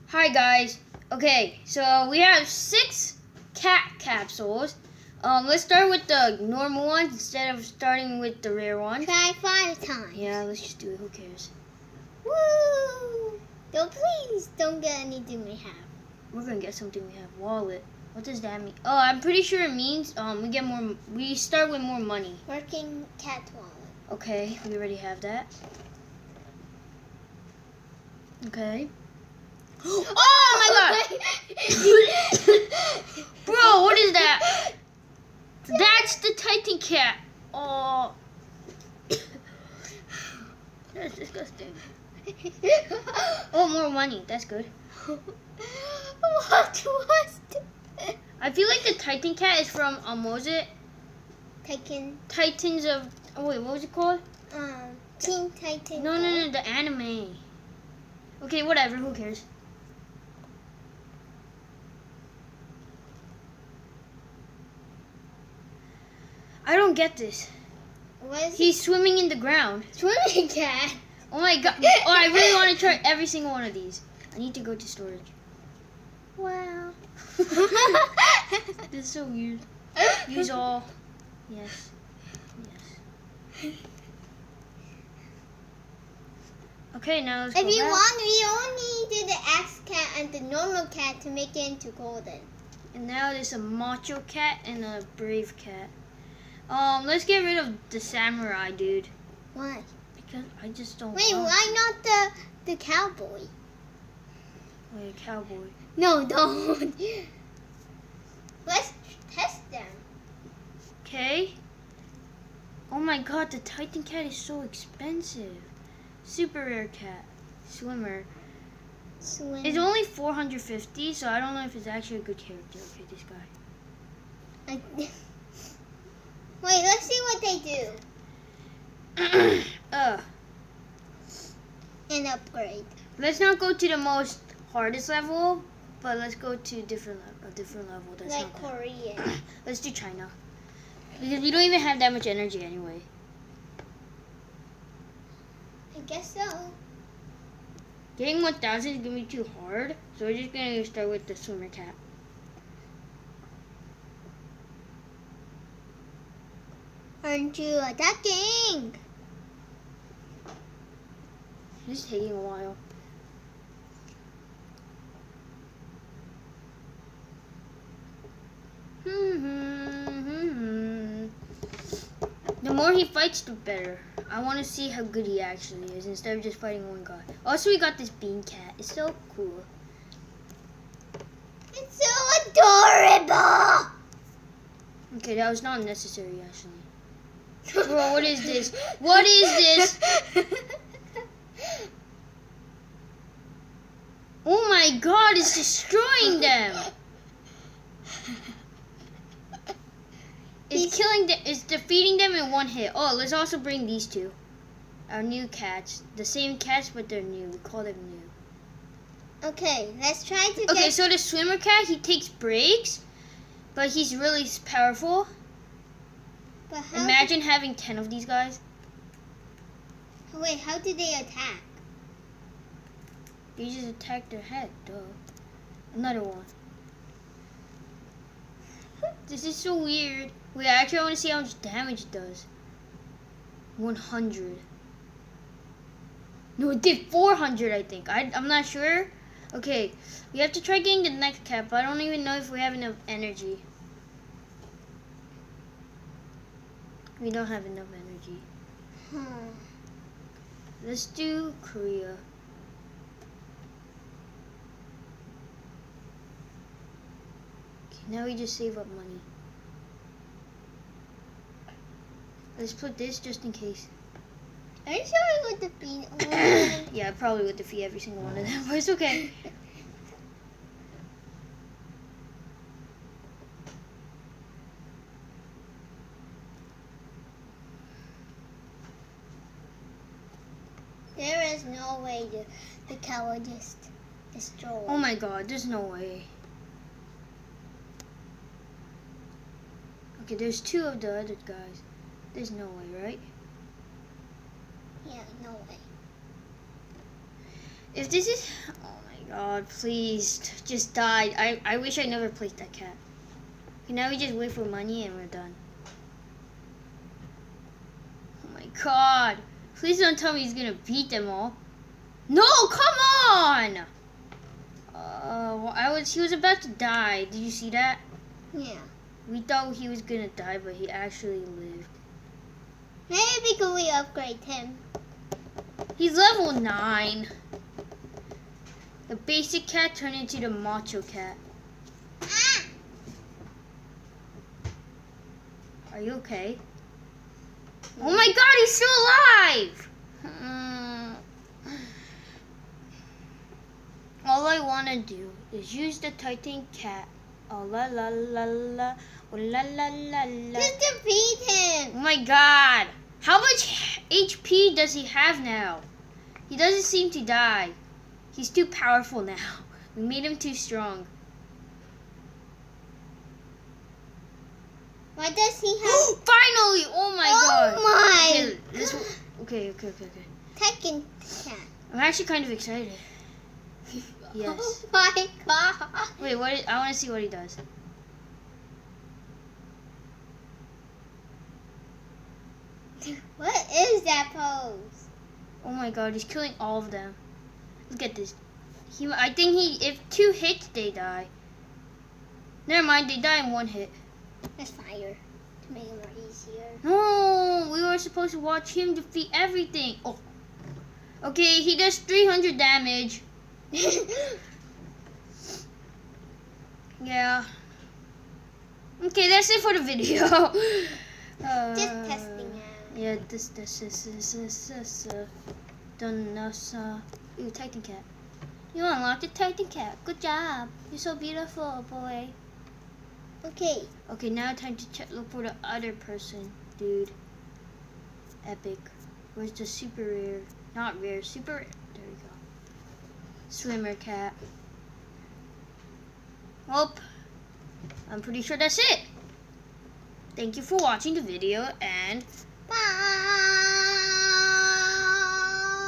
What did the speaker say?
Hi guys. Okay, so we have 6 cat capsules. Let's start with the normal ones instead of starting with the rare ones. Try 5 times. Yeah, let's just do it. Who cares? Woo! Don't please don't get anything we have. We're gonna get something. We have wallet. What does that mean? Oh, I'm pretty sure it means we get more. We start with more money. Working cat wallet. Okay, we already have that. Okay. Oh my god! Bro, what is that? That's the Titan cat. Oh. That's disgusting. Oh, more money. That's good. What was that? I feel like the Titan cat is from, what was it? Titans of, oh wait, what was it called? Teen Titan. No, the anime. Okay, whatever, who cares? I don't get this. What is He's swimming in the ground. Swimming cat. Oh my god. Oh, I really want to try every single one of these. I need to go to storage. Wow. This is so weird. Use all. Yes. Yes. Okay, now let's go If you back. want, we only did the Axe cat and the normal cat to make it into golden. And now there's a macho cat and a brave cat. Let's get rid of the samurai dude. Why? Because I just don't Wait, want why not the cowboy? Wait, a cowboy. No, don't. Let's test them. Okay. Oh my god, the Titan cat is so expensive. Super rare cat. Swimmer. Swim. It's only 450, so I don't know if it's actually a good character. Okay, this guy. Wait, let's see what they do. And upgrade. Let's not go to the most hardest level, but let's go to a different level. That's Like not that. Korean. Let's do China. Because we don't even have that much energy anyway. I guess so. Getting 1,000 is going to be too hard, so we're just going to start with the swimmer cat. Aren't you attacking? This is taking a while. The more he fights, the better. I want to see how good he actually is instead of just fighting one guy. Also, we got this bean cat. It's so cool. It's so adorable. Okay, that was not necessary, actually. Bro, what is this? What is this? Oh my god, it's destroying them. It's killing them. It's defeating them in one hit. Oh, let's also bring these two. Our new cats. The same cats, but they're new. We call them new. Okay, let's try to Okay, get... so the swimmer cat, he takes breaks, but he's really powerful. But how Imagine having 10 of these guys. Wait, how did they attack? You just attack their head, duh. Another one. This is so weird. Wait, I actually want to see how much damage it does. 100. No, it did 400, I think. I'm not sure. Okay, we have to try getting the next cat, but I don't even know if we have enough energy. We don't have enough energy. Let's do Korea. Okay, now we just save up money. Let's put this just in case. Are you sure with the bean? Yeah, I probably would defeat every single one of them, but it's okay. There is no way the cow will just destroy. Oh my god, there's no way. Okay, there's 2 of the other guys. There's no way, right? Yeah, no way. If this is, oh my God, please, just die. I wish I never placed that cat. Okay, now we just wait for money and we're done. Oh my God. Please don't tell me he's gonna beat them all. No, come on! He was about to die. Did you see that? Yeah. We thought he was gonna die, but he actually lived. Maybe could we upgrade him? He's level 9. The basic cat turned into the macho cat. Ah! Are you okay? Oh my God, he's still alive! All I want to do is use the Titan cat. Oh la la la la. Oh la la la la. Just defeat Oh him! my God! How much HP does he have now? He doesn't seem to die. He's too powerful now. We made him too strong. Why does he have... Finally! Oh my God! Oh my! Okay, okay. Tekken cat. I'm actually kind of excited. Yes. Oh my God! Wait, I want to see what he does. What is that pose? Oh my God, he's killing all of them. Look at this. I think if 2 hits, they die. Never mind, they die in 1 hit. That's fire. To make it more easier. No, we were supposed to watch him defeat everything. Oh. Okay, he does 300 damage. Yeah. Okay, that's it for the video. Just testing out. Yeah, this. Done. Ooh, Titan cat. You unlocked the Titan cat. Good job. You're so beautiful, boy. Okay. Okay, now time to look for the other person, dude. Epic. Where's the super rare? Not rare, super rare. There we go. Swimmer cat. Well, I'm pretty sure that's it. Thank you for watching the video and Bye.